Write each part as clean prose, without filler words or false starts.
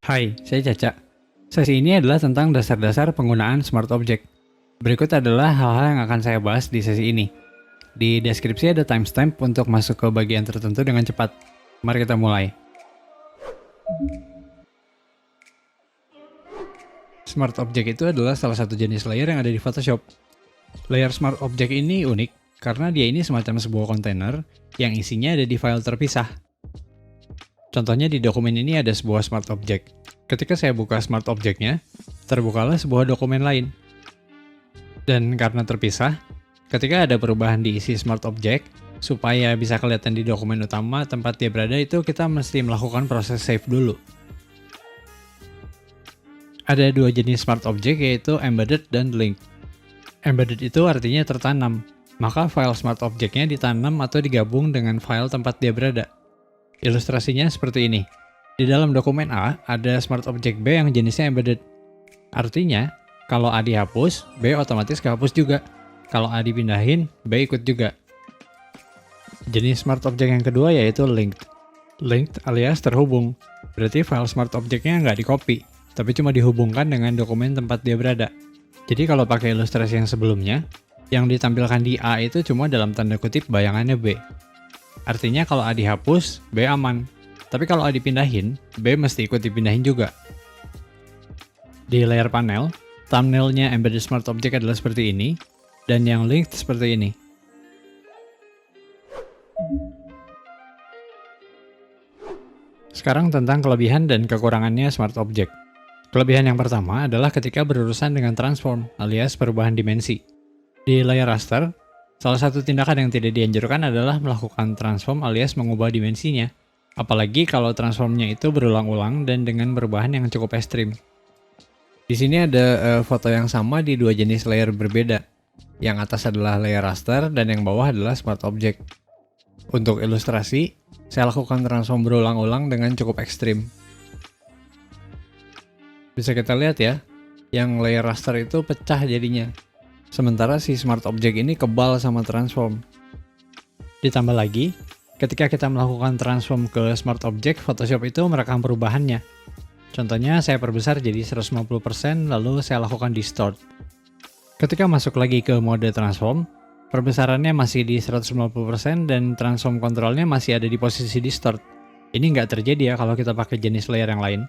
Hai, saya Caca. Sesi ini adalah tentang dasar-dasar penggunaan Smart Object. Berikut adalah hal-hal yang akan saya bahas di sesi ini. Di deskripsi ada timestamp untuk masuk ke bagian tertentu dengan cepat. Mari kita mulai. Smart Object itu adalah salah satu jenis layer yang ada di Photoshop. Layer Smart Object ini unik karena dia ini semacam sebuah kontainer yang isinya ada di file terpisah. Contohnya di dokumen ini ada sebuah Smart Object. Ketika saya buka Smart Object-nya, terbukalah sebuah dokumen lain. Dan karena terpisah, ketika ada perubahan di isi Smart Object, supaya bisa kelihatan di dokumen utama tempat dia berada itu kita mesti melakukan proses save dulu. Ada dua jenis Smart Object yaitu Embedded dan Linked. Embedded itu artinya tertanam, maka file Smart Object-nya ditanam atau digabung dengan file tempat dia berada. Ilustrasinya seperti ini. Di dalam dokumen A, ada Smart Object B yang jenisnya Embedded. Artinya, kalau A dihapus, B otomatis kehapus juga. Kalau A dipindahin, B ikut juga. Jenis Smart Object yang kedua yaitu Linked. Linked alias terhubung. Berarti file Smart Object-nya nggak di-copy, tapi cuma dihubungkan dengan dokumen tempat dia berada. Jadi kalau pakai ilustrasi yang sebelumnya, yang ditampilkan di A itu cuma dalam tanda kutip bayangannya B. Artinya kalau A dihapus, B aman. Tapi kalau A dipindahin, B mesti ikut dipindahin juga. Di layar panel, thumbnailnya Embedded Smart Object adalah seperti ini, dan yang linked seperti ini. Sekarang tentang kelebihan dan kekurangannya Smart Object. Kelebihan yang pertama adalah ketika berurusan dengan transform, alias perubahan dimensi. Di layar raster, salah satu tindakan yang tidak dianjurkan adalah melakukan transform alias mengubah dimensinya. Apalagi kalau transformnya itu berulang-ulang dan dengan perubahan yang cukup ekstrim. Di sini ada foto yang sama di dua jenis layer berbeda. Yang atas adalah layer raster dan yang bawah adalah Smart Object. Untuk ilustrasi, saya lakukan transform berulang-ulang dengan cukup ekstrim. Bisa kita lihat ya, yang layer raster itu pecah jadinya. Sementara si Smart Object ini kebal sama transform. Ditambah lagi, ketika kita melakukan transform ke Smart Object, Photoshop itu merekam perubahannya. Contohnya saya perbesar jadi 150%, lalu saya lakukan distort. Ketika masuk lagi ke mode transform, perbesarannya masih di 150% dan transform kontrolnya masih ada di posisi distort. Ini nggak terjadi ya kalau kita pakai jenis layer yang lain.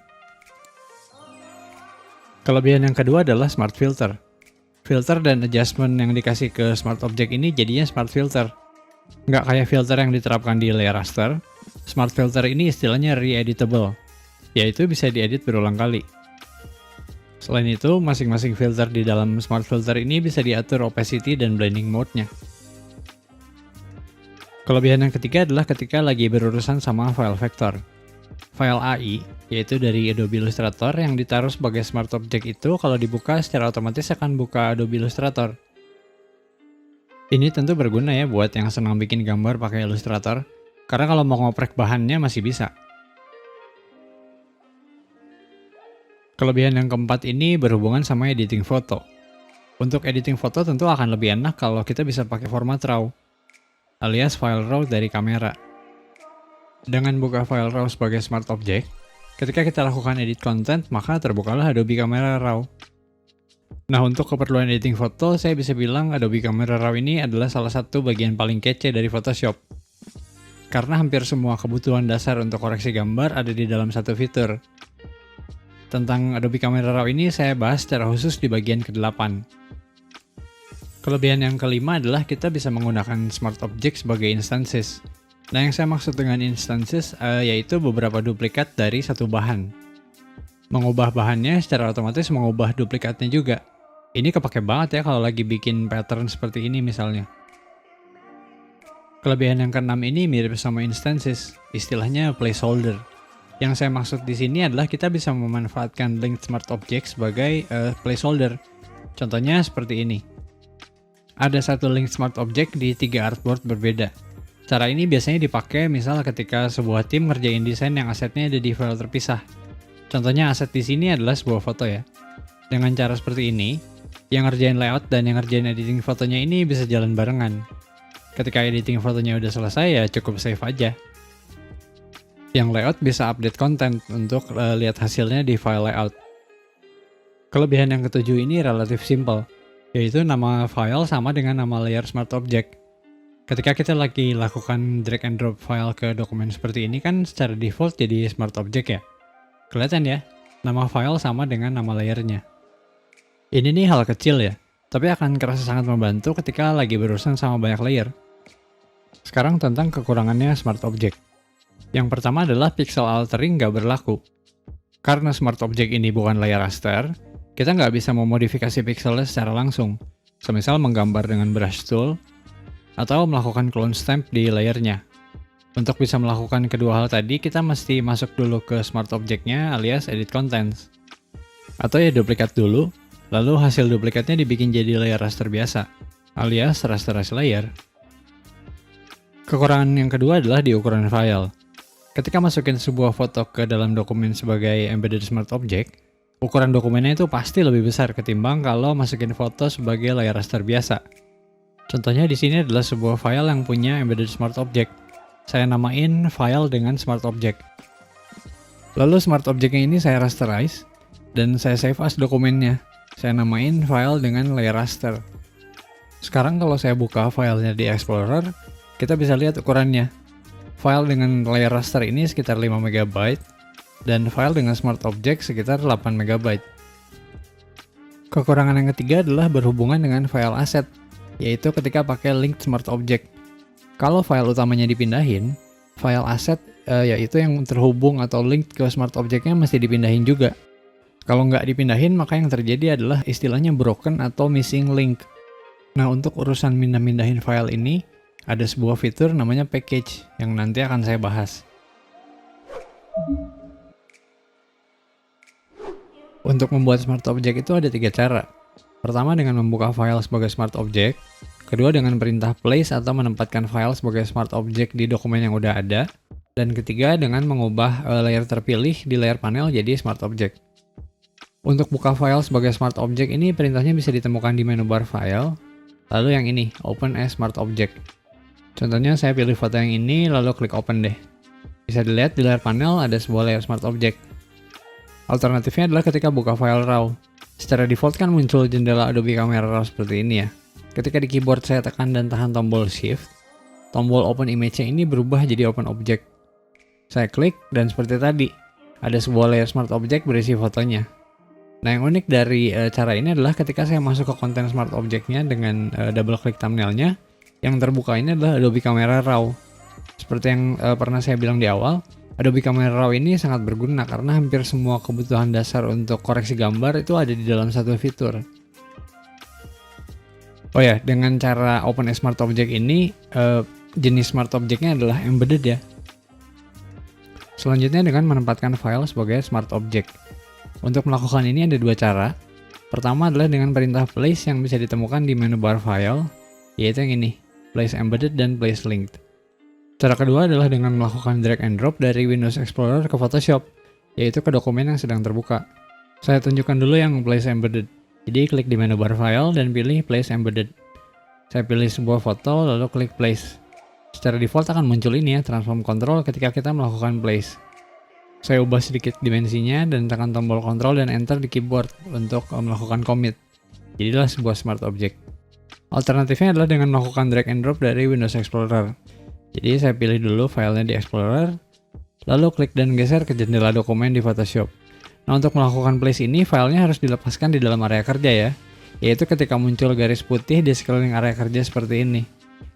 Kelebihan yang kedua adalah Smart Filter. Filter dan adjustment yang dikasih ke Smart Object ini jadinya Smart Filter. Nggak kayak filter yang diterapkan di layer raster, Smart Filter ini istilahnya re-editable, yaitu bisa diedit berulang kali. Selain itu, masing-masing filter di dalam Smart Filter ini bisa diatur opacity dan blending mode-nya. Kelebihan yang ketiga adalah ketika lagi berurusan sama file vektor. File AI, yaitu dari Adobe Illustrator yang ditaruh sebagai Smart Object itu kalau dibuka secara otomatis akan buka Adobe Illustrator. Ini tentu berguna ya buat yang senang bikin gambar pakai Illustrator, karena kalau mau ngoprek bahannya masih bisa. Kelebihan yang keempat ini berhubungan sama editing foto. Untuk editing foto tentu akan lebih enak kalau kita bisa pakai format RAW, alias file RAW dari kamera. Dengan buka file RAW sebagai Smart Object, ketika kita lakukan edit content, maka terbukalah Adobe Camera RAW. Nah, untuk keperluan editing foto, saya bisa bilang Adobe Camera RAW ini adalah salah satu bagian paling kece dari Photoshop. Karena hampir semua kebutuhan dasar untuk koreksi gambar ada di dalam satu fitur. Tentang Adobe Camera RAW ini saya bahas secara khusus di bagian ke-8. Kelebihan yang kelima adalah kita bisa menggunakan Smart Object sebagai instances. Nah, yang saya maksud dengan instances yaitu beberapa duplikat dari satu bahan. Mengubah bahannya secara otomatis mengubah duplikatnya juga. Ini kepake banget ya kalau lagi bikin pattern seperti ini misalnya. Kelebihan yang keenam ini mirip sama instances, istilahnya placeholder. Yang saya maksud di sini adalah kita bisa memanfaatkan linked Smart Object sebagai placeholder. Contohnya seperti ini. Ada satu linked Smart Object di 3 artboard berbeda. Cara ini biasanya dipakai misal ketika sebuah tim ngerjain desain yang asetnya ada di file terpisah. Contohnya aset di sini adalah sebuah foto ya. Dengan cara seperti ini, yang ngerjain layout dan yang ngerjain editing fotonya ini bisa jalan barengan. Ketika editing fotonya udah selesai ya cukup save aja. Yang layout bisa update konten untuk lihat hasilnya di file layout. Kelebihan yang ketujuh ini relatif simple, yaitu nama file sama dengan nama layer Smart Object. Ketika kita lagi lakukan drag and drop file ke dokumen seperti ini kan secara default jadi Smart Object ya. Kelihatan ya, nama file sama dengan nama layernya. Ini nih hal kecil ya, tapi akan kerasa sangat membantu ketika lagi berurusan sama banyak layer. Sekarang tentang kekurangannya Smart Object. Yang pertama adalah pixel altering nggak berlaku. Karena Smart Object ini bukan layer raster, kita nggak bisa memodifikasi pixelnya secara langsung, semisal menggambar dengan brush tool, atau melakukan clone stamp di layernya. Untuk bisa melakukan kedua hal tadi, kita mesti masuk dulu ke Smart Object-nya alias Edit Contents. Atau ya duplikat dulu, lalu hasil duplikatnya dibikin jadi layer raster biasa, alias rasterize layer. Kekurangan yang kedua adalah di ukuran file. Ketika masukin sebuah foto ke dalam dokumen sebagai embedded Smart Object, ukuran dokumennya itu pasti lebih besar ketimbang kalau masukin foto sebagai layer raster biasa. Contohnya di sini adalah sebuah file yang punya embedded Smart Object. Saya namain file dengan Smart Object. Lalu Smart Object-nya ini saya rasterize, dan saya save as dokumennya. Saya namain file dengan layer raster. Sekarang kalau saya buka filenya di Explorer, kita bisa lihat ukurannya. File dengan layer raster ini sekitar 5 MB, dan file dengan Smart Object sekitar 8 MB. Kekurangan yang ketiga adalah berhubungan dengan file asset, yaitu ketika pakai linked Smart Object. Kalau file utamanya dipindahin, file asset yaitu yang terhubung atau linked ke Smart Object-nya mesti dipindahin juga. Kalau nggak dipindahin, maka yang terjadi adalah istilahnya broken atau missing link. Nah, untuk urusan mindah-mindahin file ini, ada sebuah fitur namanya package yang nanti akan saya bahas. Untuk membuat Smart Object itu ada 3 cara. Pertama dengan membuka file sebagai Smart Object, kedua dengan perintah place atau menempatkan file sebagai Smart Object di dokumen yang udah ada, dan ketiga dengan mengubah layer terpilih di layar panel jadi Smart Object. Untuk buka file sebagai Smart Object ini perintahnya bisa ditemukan di menu bar file, lalu yang ini, Open as Smart Object. Contohnya saya pilih foto yang ini lalu klik open deh. Bisa dilihat di layar panel ada sebuah layer Smart Object. Alternatifnya adalah ketika buka file RAW. Secara default kan muncul jendela Adobe Camera Raw seperti ini ya. Ketika di keyboard saya tekan dan tahan tombol Shift, tombol Open Image-nya ini berubah jadi Open Object. Saya klik dan seperti tadi, ada sebuah layer Smart Object berisi fotonya. Nah yang unik dari cara ini adalah ketika saya masuk ke konten Smart Object-nya dengan double klik thumbnail-nya, yang terbuka ini adalah Adobe Camera Raw. Seperti yang pernah saya bilang di awal, Adobe Camera Raw ini sangat berguna karena hampir semua kebutuhan dasar untuk koreksi gambar itu ada di dalam satu fitur. Oh ya, dengan cara Open as Smart Object ini, jenis Smart Object-nya adalah embedded ya. Selanjutnya dengan menempatkan file sebagai Smart Object. Untuk melakukan ini ada 2 cara. Pertama adalah dengan perintah place yang bisa ditemukan di menu bar file, yaitu yang ini, place embedded dan place linked. Cara kedua adalah dengan melakukan drag and drop dari Windows Explorer ke Photoshop, yaitu ke dokumen yang sedang terbuka. Saya tunjukkan dulu yang place embedded. Jadi klik di menu bar file dan pilih place embedded. Saya pilih sebuah foto lalu klik place. Secara default akan muncul ini ya, transform control ketika kita melakukan place. Saya ubah sedikit dimensinya dan tekan tombol Ctrl dan Enter di keyboard untuk melakukan commit. Jadilah sebuah Smart Object. Alternatifnya adalah dengan melakukan drag and drop dari Windows Explorer. Jadi saya pilih dulu filenya di Explorer, lalu klik dan geser ke jendela dokumen di Photoshop. Nah untuk melakukan place ini, filenya harus dilepaskan di dalam area kerja ya, yaitu ketika muncul garis putih di sekeliling area kerja seperti ini.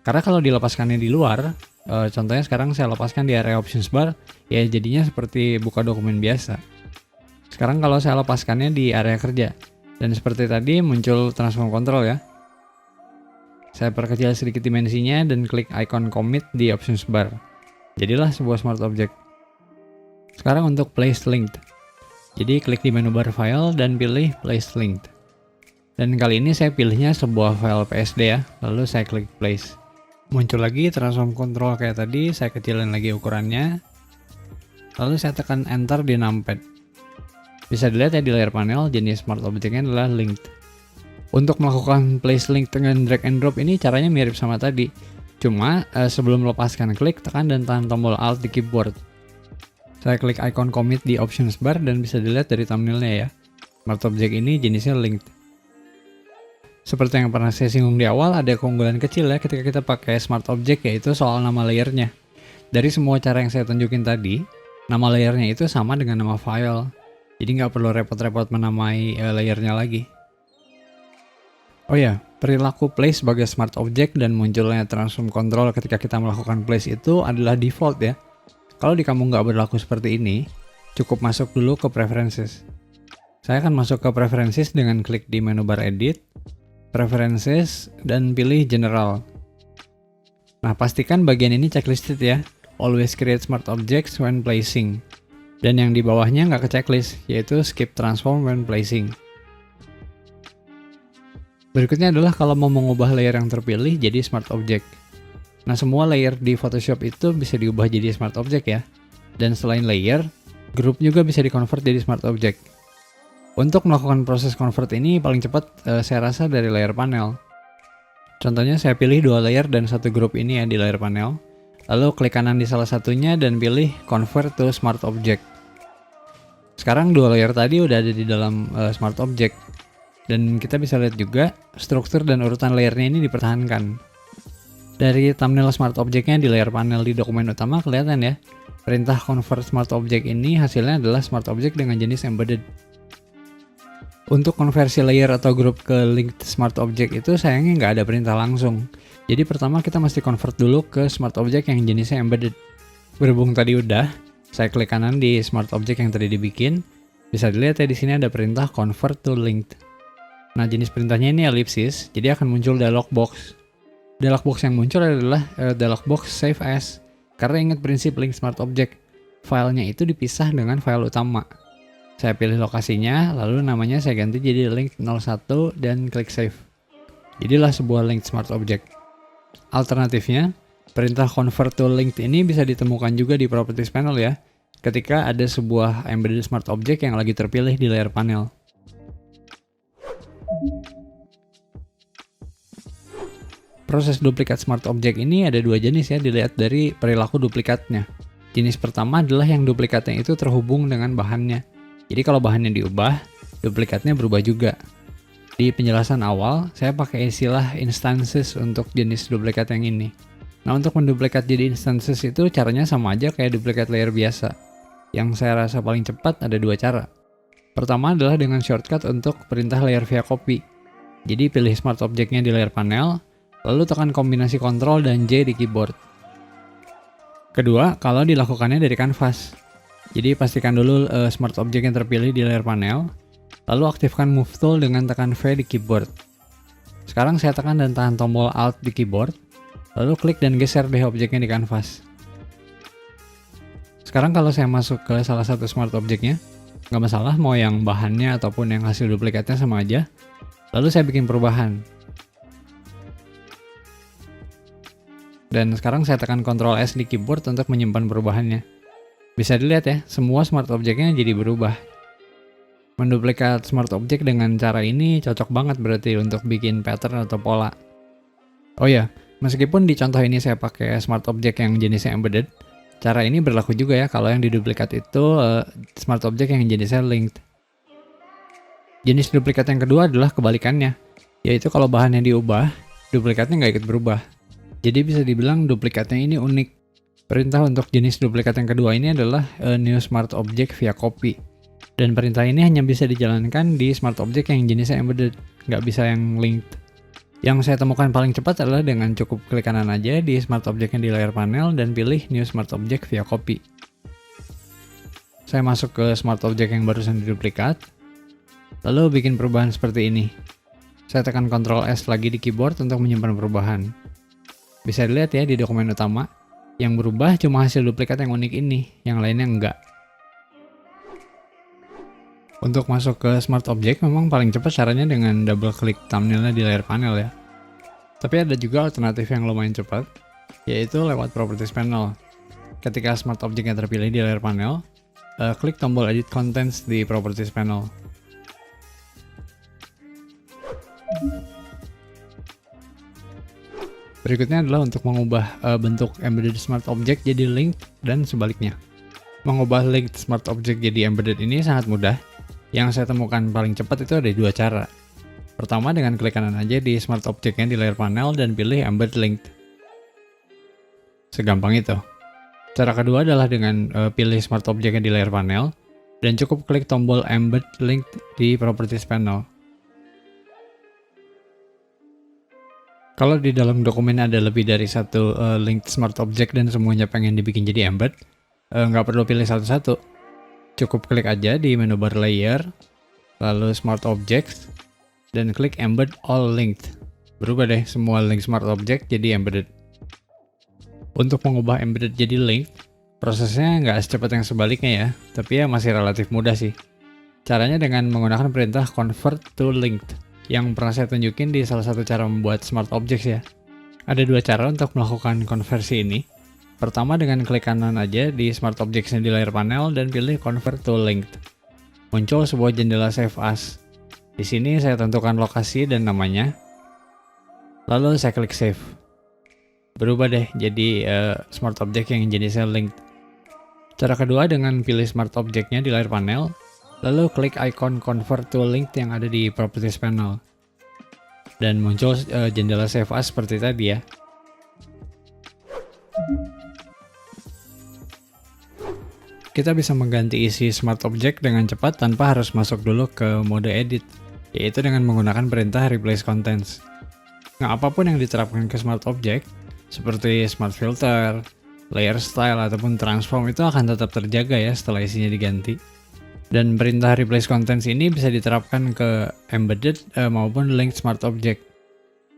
Karena kalau dilepaskannya di luar, contohnya sekarang saya lepaskan di area options bar, ya jadinya seperti buka dokumen biasa. Sekarang kalau saya lepaskannya di area kerja, dan seperti tadi muncul transform control ya. Saya perkecil sedikit dimensinya dan klik icon commit di options bar. Jadilah sebuah Smart Object. Sekarang untuk place linked. Jadi klik di menu bar file dan pilih place linked. Dan kali ini saya pilihnya sebuah file PSD ya, lalu saya klik place. Muncul lagi transform control kayak tadi, saya kecilin lagi ukurannya. Lalu saya tekan enter di numpad. Bisa dilihat ya di layar panel, jenis Smart Object-nya adalah linked. Untuk melakukan place link dengan drag and drop ini caranya mirip sama tadi. Cuma sebelum melepaskan klik, tekan dan tahan tombol Alt di keyboard. Saya klik icon commit di options bar dan bisa dilihat dari thumbnailnya ya. Smart Object ini jenisnya linked. Seperti yang pernah saya singgung di awal, ada keunggulan kecil ya ketika kita pakai Smart Object, yaitu soal nama layernya. Dari semua cara yang saya tunjukin tadi, nama layernya itu sama dengan nama file. Jadi nggak perlu repot-repot menamai layernya lagi. Oh ya, perilaku place sebagai smart object dan munculnya transform control ketika kita melakukan place itu adalah default ya. Kalau di kamu nggak berlaku seperti ini, cukup masuk dulu ke preferences. Saya akan masuk ke preferences dengan klik di menu bar edit, preferences, dan pilih general. Nah, pastikan bagian ini checklisted ya. Always create smart objects when placing. Dan yang di bawahnya nggak ke checklist, yaitu skip transform when placing. Berikutnya adalah kalau mau mengubah layer yang terpilih jadi smart object. Nah, semua layer di Photoshop itu bisa diubah jadi smart object ya. Dan selain layer, group juga bisa di-convert jadi smart object. Untuk melakukan proses convert ini paling cepat saya rasa dari layer panel. Contohnya saya pilih 2 layer dan 1 group ini ya di layer panel. Lalu klik kanan di salah satunya dan pilih convert to smart object. Sekarang 2 layer tadi udah ada di dalam smart object. Dan kita bisa lihat juga struktur dan urutan layernya ini dipertahankan. Dari thumbnail smart object-nya di layar panel di dokumen utama kelihatan ya. Perintah convert smart object ini hasilnya adalah smart object dengan jenis embedded. Untuk konversi layer atau grup ke linked smart object itu sayangnya nggak ada perintah langsung. Jadi pertama kita mesti convert dulu ke smart object yang jenisnya embedded. Berhubung tadi udah, saya klik kanan di smart object yang tadi dibikin. Bisa dilihat ya di sini ada perintah convert to linked. Nah, jenis perintahnya ini ellipsis, jadi akan muncul dialog box. Dialog box yang muncul adalah dialog box save as. Karena ingat prinsip link smart object, filenya itu dipisah dengan file utama. Saya pilih lokasinya, lalu namanya saya ganti jadi link 01 dan klik save. Jadilah sebuah link smart object. Alternatifnya, perintah convert to linked ini bisa ditemukan juga di properties panel ya, ketika ada sebuah embedded smart object yang lagi terpilih di layar panel. Proses duplikat smart object ini ada 2 jenis ya, dilihat dari perilaku duplikatnya. Jenis pertama adalah yang duplikatnya itu terhubung dengan bahannya. Jadi kalau bahannya diubah, duplikatnya berubah juga. Di penjelasan awal, saya pakai istilah instances untuk jenis duplikat yang ini. Nah, untuk menduplikat jadi instances itu caranya sama aja kayak duplikat layer biasa. Yang saya rasa paling cepat ada 2 cara. Pertama adalah dengan shortcut untuk perintah layer via copy. Jadi pilih smart object-nya di layar panel, lalu tekan kombinasi Ctrl dan J di keyboard. Kedua, kalau dilakukannya dari kanvas. Jadi pastikan dulu smart object yang terpilih di layar panel, lalu aktifkan Move Tool dengan tekan V di keyboard. Sekarang saya tekan dan tahan tombol Alt di keyboard, lalu klik dan geser deh objeknya di kanvas. Sekarang kalau saya masuk ke salah satu smart object-nya, nggak masalah mau yang bahannya ataupun yang hasil duplikatnya sama aja. Lalu saya bikin perubahan. Dan sekarang saya tekan Ctrl S di keyboard untuk menyimpan perubahannya. Bisa dilihat ya, semua smart object-nya jadi berubah. Menduplikat smart object dengan cara ini cocok banget berarti untuk bikin pattern atau pola. Oh ya, meskipun di contoh ini saya pakai smart object yang jenisnya embedded, cara ini berlaku juga ya kalau yang diduplikat itu smart object yang jenisnya linked. Jenis duplikat yang kedua adalah kebalikannya, yaitu kalau bahannya diubah, duplikatnya nggak ikut berubah. Jadi bisa dibilang duplikatnya ini unik. Perintah untuk jenis duplikat yang kedua ini adalah new smart object via copy. Dan perintah ini hanya bisa dijalankan di smart object yang jenisnya embedded, nggak bisa yang linked. Yang saya temukan paling cepat adalah dengan cukup klik kanan aja di smart object yang di layar panel dan pilih new smart object via copy. Saya masuk ke smart object yang barusan diduplikat, lalu bikin perubahan seperti ini. Saya tekan Ctrl S lagi di keyboard untuk menyimpan perubahan. Bisa dilihat ya di dokumen utama, yang berubah cuma hasil duplikat yang unik ini, yang lainnya enggak. Untuk masuk ke smart object memang paling cepat caranya dengan double klik thumbnailnya di layar panel ya. Tapi ada juga alternatif yang lumayan cepat, yaitu lewat properties panel. Ketika smart object yang terpilih di layar panel, klik tombol edit contents di properties panel. Berikutnya adalah untuk mengubah bentuk embedded smart object jadi link dan sebaliknya. Mengubah linked smart object jadi embedded ini sangat mudah. Yang saya temukan paling cepat itu ada dua cara. Pertama, dengan klik kanan aja di smart object-nya di layar panel dan pilih embed linked. Segampang itu. Cara kedua adalah dengan pilih smart object-nya di layar panel dan cukup klik tombol embed linked di properties panel. Kalau di dalam dokumen ada lebih dari satu linked smart object dan semuanya pengen dibikin jadi embed, nggak perlu pilih satu-satu. Cukup klik aja di menu bar layer, lalu smart objects, dan klik embed all linked. Berubah deh semua link smart object jadi embedded. Untuk mengubah embedded jadi linked, prosesnya nggak secepat yang sebaliknya ya, tapi ya masih relatif mudah sih. Caranya dengan menggunakan perintah convert to linked, yang pernah saya tunjukin di salah satu cara membuat smart objects ya. Ada dua cara untuk melakukan konversi ini. Pertama, dengan klik kanan aja di smart objects di layar panel dan pilih convert to linked. Muncul sebuah jendela save as. Di sini saya tentukan lokasi dan namanya. Lalu saya klik save. Berubah deh jadi smart object yang jenisnya linked. Cara kedua dengan pilih smart object-nya di layar panel, lalu klik icon convert to linked yang ada di properties panel. Dan muncul jendela save as seperti tadi ya. Kita bisa mengganti isi smart object dengan cepat tanpa harus masuk dulu ke mode edit, yaitu dengan menggunakan perintah replace contents. Nah, apapun yang diterapkan ke smart object, seperti smart filter, layer style, ataupun transform itu akan tetap terjaga ya setelah isinya diganti. Dan perintah replace contents ini bisa diterapkan ke embedded maupun linked smart object.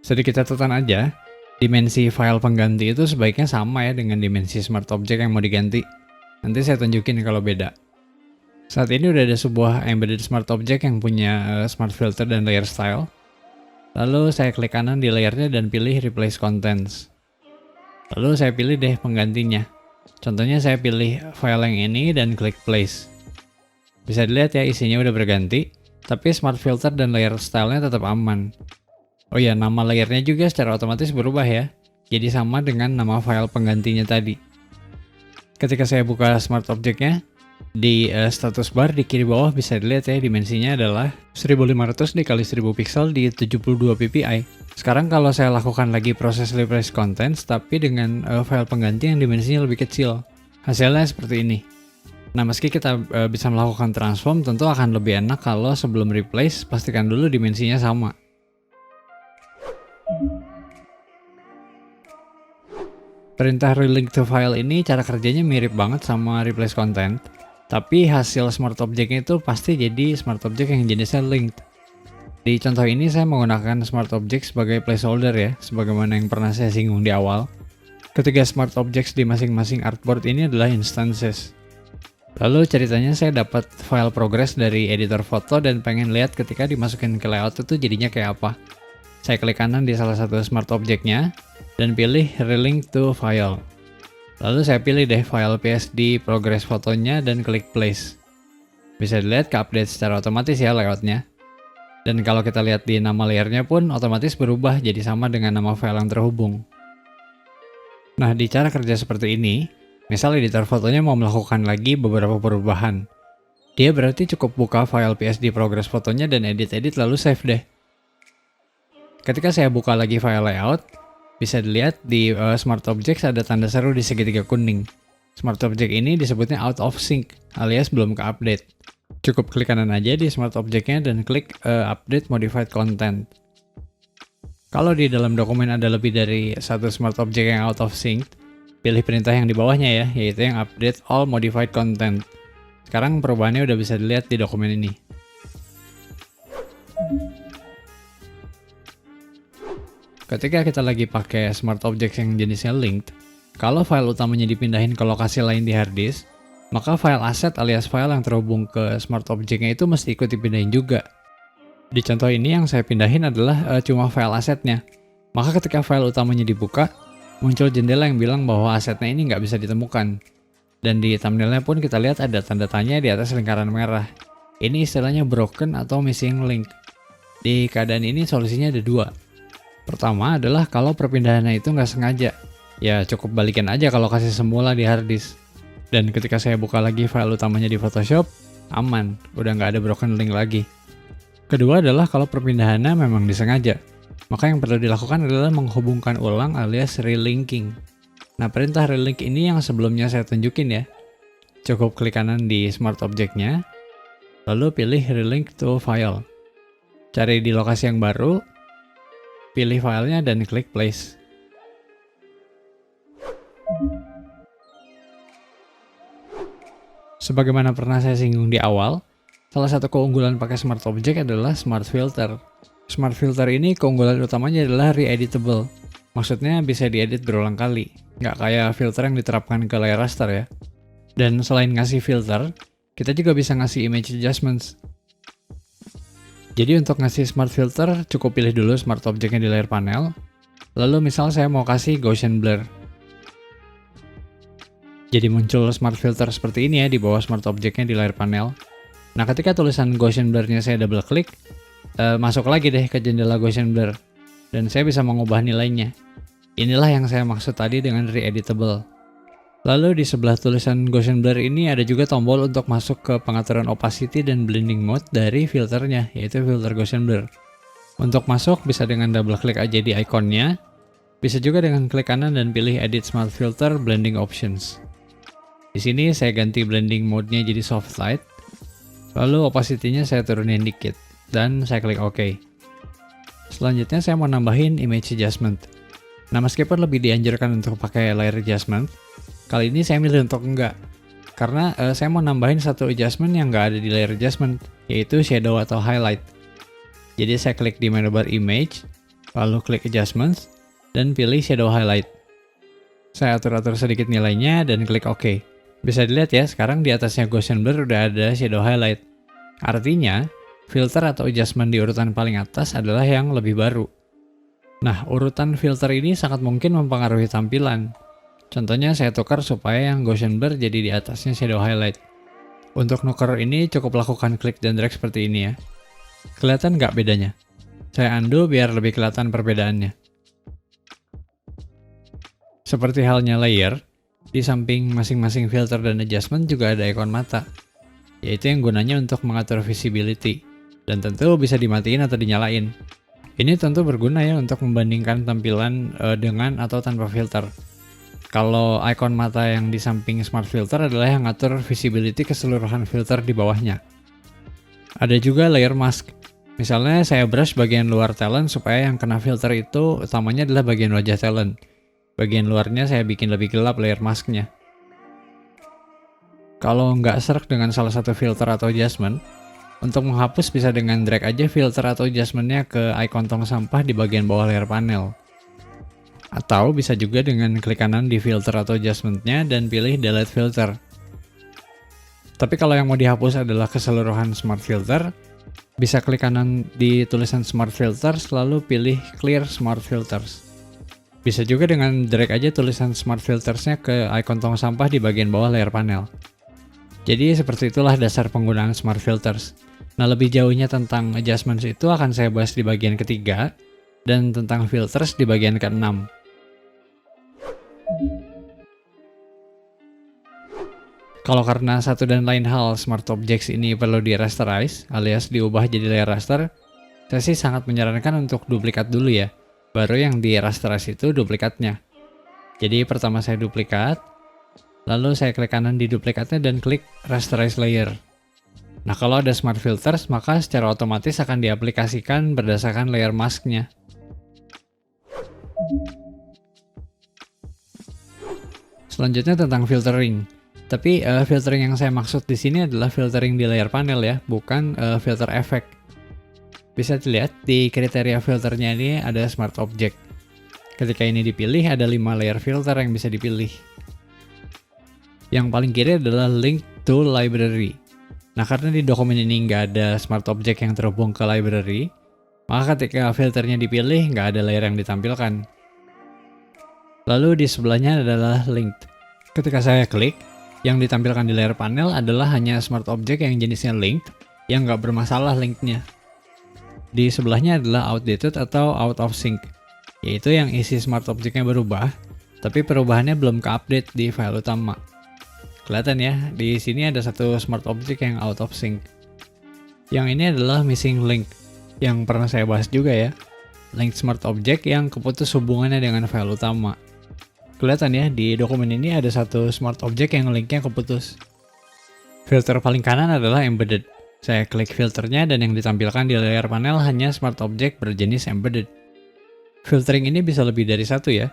Sedikit catatan aja, dimensi file pengganti itu sebaiknya sama ya dengan dimensi smart object yang mau diganti. Nanti saya tunjukin kalau beda. Saat ini udah ada sebuah embedded smart object yang punya smart filter dan layer style. Lalu saya klik kanan di layernya dan pilih replace contents. Lalu saya pilih deh penggantinya. Contohnya saya pilih file yang ini dan klik place. Bisa dilihat ya isinya udah berganti, tapi smart filter dan layer stylenya tetap aman. Oh ya, nama layernya juga secara otomatis berubah ya. Jadi sama dengan nama file penggantinya tadi. Ketika saya buka smart object-nya, di status bar di kiri bawah bisa dilihat ya dimensinya adalah 1500 dikali 1000 pixel di 72 ppi. Sekarang kalau saya lakukan lagi proses replace contents tapi dengan file pengganti yang dimensinya lebih kecil, hasilnya seperti ini. Nah, meski kita bisa melakukan transform, tentu akan lebih enak kalau sebelum replace pastikan dulu dimensinya sama. Perintah relink to file ini cara kerjanya mirip banget sama replace content, tapi hasil smart object-nya itu pasti jadi smart object yang jenisnya linked. Di contoh ini saya menggunakan smart object sebagai placeholder ya, sebagaimana yang pernah saya singgung di awal. Ketiga smart objects di masing-masing artboard ini adalah instances. Lalu ceritanya saya dapat file progress dari editor foto dan pengen lihat ketika dimasukin ke layout itu jadinya kayak apa. Saya klik kanan di salah satu smart object-nya dan pilih relink to file. Lalu saya pilih deh file PSD progress fotonya dan klik place. Bisa dilihat ke-update secara otomatis ya layoutnya. Dan kalau kita lihat di nama layernya pun otomatis berubah jadi sama dengan nama file yang terhubung. Nah, di cara kerja seperti ini, misal editor fotonya mau melakukan lagi beberapa perubahan. Dia berarti cukup buka file PSD progress fotonya dan edit-edit lalu save deh. Ketika saya buka lagi file layout, bisa dilihat di smart objects ada tanda seru di segitiga kuning. Smart object ini disebutnya out of sync alias belum ke-update. Cukup klik kanan aja di smart object-nya dan klik update modified content. Kalau di dalam dokumen ada lebih dari satu smart object yang out of sync, pilih perintah yang di bawahnya ya, yaitu yang update all modified content. Sekarang perubahannya udah bisa dilihat di dokumen ini. Ketika kita lagi pakai smart object yang jenisnya linked, kalau file utamanya dipindahin ke lokasi lain di hard disk, maka file asset alias file yang terhubung ke smart object-nya itu mesti ikut dipindahin juga. Di contoh ini yang saya pindahin adalah cuma file asetnya. Maka ketika file utamanya dibuka, muncul jendela yang bilang bahwa asetnya ini nggak bisa ditemukan. Dan di thumbnailnya pun kita lihat ada tanda tanya di atas lingkaran merah. Ini istilahnya broken atau missing link. Di keadaan ini solusinya ada dua. Pertama adalah kalau perpindahannya itu nggak sengaja. Ya cukup balikin aja kalau kasih semula di hard disk. Dan ketika saya buka lagi file utamanya di Photoshop, aman, udah nggak ada broken link lagi. Kedua adalah kalau perpindahannya memang disengaja. Maka yang perlu dilakukan adalah menghubungkan ulang alias relinking. Nah, perintah relink ini yang sebelumnya saya tunjukin ya. Cukup klik kanan di Smart Object-nya, lalu pilih relink to file. Cari di lokasi yang baru, pilih filenya dan klik place. Sebagaimana pernah saya singgung di awal, salah satu keunggulan pakai Smart Object adalah Smart Filter. Smart Filter ini keunggulan utamanya adalah re-editable. Maksudnya bisa diedit berulang kali, nggak kayak filter yang diterapkan ke layer raster ya. Dan selain ngasih filter, kita juga bisa ngasih image adjustments. Jadi untuk ngasih Smart Filter, cukup pilih dulu Smart Object-nya di layar panel. Lalu misal saya mau kasih Gaussian Blur. Jadi muncul Smart Filter seperti ini ya di bawah Smart Object-nya di layar panel. Nah, ketika tulisan Gaussian Blur-nya saya double klik, masuk lagi deh ke jendela Gaussian Blur. Dan saya bisa mengubah nilainya. Inilah yang saya maksud tadi dengan re-editable. Lalu di sebelah tulisan Gaussian Blur ini ada juga tombol untuk masuk ke pengaturan opacity dan blending mode dari filternya, yaitu filter Gaussian Blur. Untuk masuk bisa dengan double klik aja di ikonnya. Bisa juga dengan klik kanan dan pilih Edit Smart Filter Blending Options. Di sini saya ganti blending mode-nya jadi soft light, lalu opacity-nya saya turunin dikit, dan saya klik OK. Selanjutnya saya mau nambahin image adjustment. Nah, meskipun lebih dianjurkan untuk pakai layer adjustment, kali ini saya milih untuk enggak, karena saya mau nambahin satu adjustment yang nggak ada di layer adjustment, yaitu shadow atau highlight. Jadi saya klik di menu bar image, lalu klik adjustments, dan pilih shadow highlight. Saya atur-atur sedikit nilainya dan klik OK. Bisa dilihat ya, sekarang di atasnya Gaussian Blur udah ada shadow highlight. Artinya, filter atau adjustment di urutan paling atas adalah yang lebih baru. Nah, urutan filter ini sangat mungkin mempengaruhi tampilan. Contohnya saya tukar supaya yang Gaussian Blur jadi di atasnya shadow highlight. Untuk nuker ini cukup lakukan klik dan drag seperti ini ya. Kelihatan nggak bedanya? Saya undo biar lebih kelihatan perbedaannya. Seperti halnya layer, di samping masing-masing filter dan adjustment juga ada ikon mata, yaitu yang gunanya untuk mengatur visibility, dan tentu bisa dimatiin atau dinyalain. Ini tentu berguna ya untuk membandingkan tampilan dengan atau tanpa filter. Kalau ikon mata yang di samping Smart Filter adalah yang ngatur visibility keseluruhan filter di bawahnya. Ada juga layer mask. Misalnya saya brush bagian luar talent supaya yang kena filter itu utamanya adalah bagian wajah talent. Bagian luarnya saya bikin lebih gelap layer masknya. Kalau nggak serak dengan salah satu filter atau adjustment, untuk menghapus bisa dengan drag aja filter atau adjustmentnya ke icon tong sampah di bagian bawah layar panel. Atau bisa juga dengan klik kanan di filter atau adjustmentnya dan pilih delete filter. Tapi kalau yang mau dihapus adalah keseluruhan Smart Filter, bisa klik kanan di tulisan Smart Filters lalu pilih Clear Smart Filters. Bisa juga dengan drag aja tulisan Smart Filters-nya ke icon tong sampah di bagian bawah layar panel. Jadi seperti itulah dasar penggunaan Smart Filters. Nah, lebih jauhnya tentang adjustments itu akan saya bahas di bagian ketiga, dan tentang filters di bagian ke-6. Kalau karena satu dan lain hal Smart Objects ini perlu di-rasterize, alias diubah jadi layer raster, saya sih sangat menyarankan untuk duplikat dulu ya. Baru yang di-rasterize itu duplikatnya. Jadi pertama saya duplikat, lalu saya klik kanan di duplikatnya dan klik rasterize layer. Nah, kalau ada Smart Filters, maka secara otomatis akan diaplikasikan berdasarkan layer mask-nya. Selanjutnya tentang filtering. Tapi filtering yang saya maksud di sini adalah filtering di layar panel ya, bukan filter efek. Bisa dilihat di kriteria filternya ini ada Smart Object. Ketika ini dipilih, ada 5 layer filter yang bisa dipilih. Yang paling kiri adalah Link to Library. Nah, karena di dokumen ini nggak ada Smart Object yang terhubung ke library, maka ketika filternya dipilih, nggak ada layer yang ditampilkan. Lalu di sebelahnya adalah Linked. Ketika saya klik, yang ditampilkan di layar panel adalah hanya Smart Object yang jenisnya Linked, yang nggak bermasalah linknya. Di sebelahnya adalah Outdated atau Out of Sync, yaitu yang isi Smart Object-nya berubah, tapi perubahannya belum ke-update di file utama. Kelihatan ya, di sini ada satu smart object yang out of sync. Yang ini adalah missing link, yang pernah saya bahas juga ya. Link smart object yang keputus hubungannya dengan file utama. Kelihatan ya, di dokumen ini ada satu smart object yang linknya keputus. Filter paling kanan adalah embedded. Saya klik filternya dan yang ditampilkan di layar panel hanya smart object berjenis embedded. Filtering ini bisa lebih dari satu ya.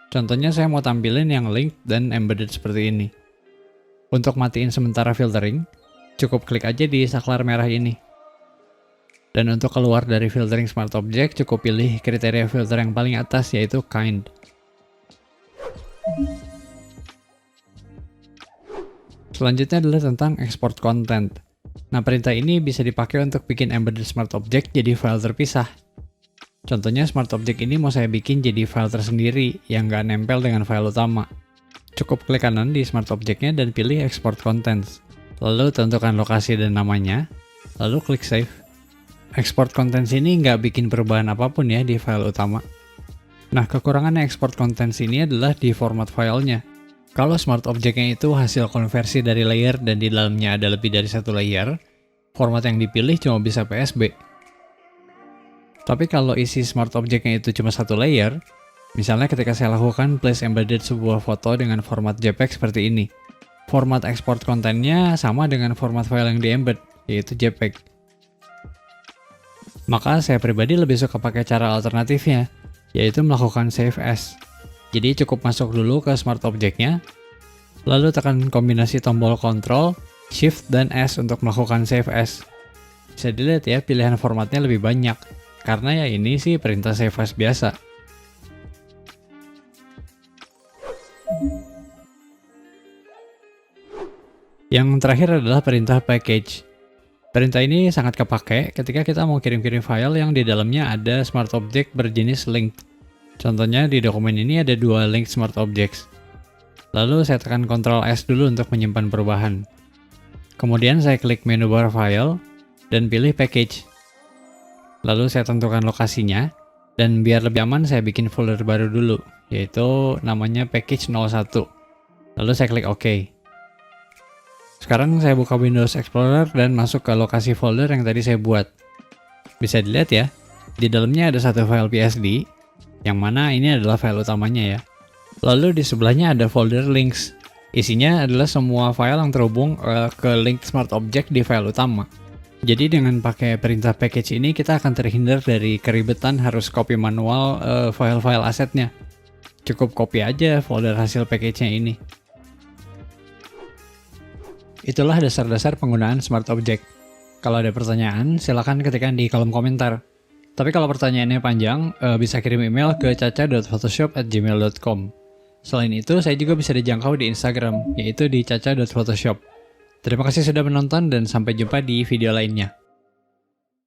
Contohnya saya mau tampilin yang link dan embedded seperti ini. Untuk matiin sementara filtering, cukup klik aja di saklar merah ini. Dan untuk keluar dari filtering smart object, cukup pilih kriteria filter yang paling atas yaitu kind. Selanjutnya adalah tentang export content. Nah, perintah ini bisa dipakai untuk bikin embedded smart object jadi file terpisah. Contohnya smart object ini mau saya bikin jadi file tersendiri yang nggak nempel dengan file utama. Cukup klik kanan di smart object-nya dan pilih export contents. Lalu tentukan lokasi dan namanya, lalu klik save. Export contents ini nggak bikin perubahan apapun ya di file utama. Nah, kekurangan export contents ini adalah di format filenya. Kalau smart object-nya itu hasil konversi dari layer dan di dalamnya ada lebih dari satu layer, format yang dipilih cuma bisa PSB. Tapi kalau isi smart object-nya itu cuma satu layer, misalnya ketika saya lakukan place embedded sebuah foto dengan format JPEG seperti ini. Format export kontennya sama dengan format file yang di-embed, yaitu JPEG. Maka saya pribadi lebih suka pakai cara alternatifnya, yaitu melakukan save as. Jadi cukup masuk dulu ke smart object-nya, lalu tekan kombinasi tombol Ctrl, Shift, dan S untuk melakukan save as. Bisa dilihat ya, pilihan formatnya lebih banyak, karena ya ini sih perintah save as biasa. Yang terakhir adalah perintah package. Perintah ini sangat kepake ketika kita mau kirim-kirim file yang di dalamnya ada smart object berjenis link. Contohnya di dokumen ini ada dua link smart objects. Lalu saya tekan Ctrl S dulu untuk menyimpan perubahan. Kemudian saya klik menu bar file dan pilih package. Lalu saya tentukan lokasinya, dan biar lebih aman saya bikin folder baru dulu, yaitu namanya package 01. Lalu saya klik OK. Sekarang saya buka Windows Explorer dan masuk ke lokasi folder yang tadi saya buat. Bisa dilihat ya, di dalamnya ada satu file PSD, yang mana ini adalah file utamanya ya. Lalu di sebelahnya ada folder links. Isinya adalah semua file yang terhubung ke link smart object di file utama. Jadi dengan pakai perintah package ini kita akan terhindar dari keribetan harus copy manual file-file asetnya. Cukup copy aja folder hasil package-nya ini. Itulah dasar-dasar penggunaan smart object. Kalau ada pertanyaan, silakan ketikkan di kolom komentar. Tapi kalau pertanyaannya panjang, bisa kirim email ke caca.photoshop@gmail.com. Selain itu, saya juga bisa dijangkau di Instagram, yaitu di caca.photoshop. Terima kasih sudah menonton dan sampai jumpa di video lainnya.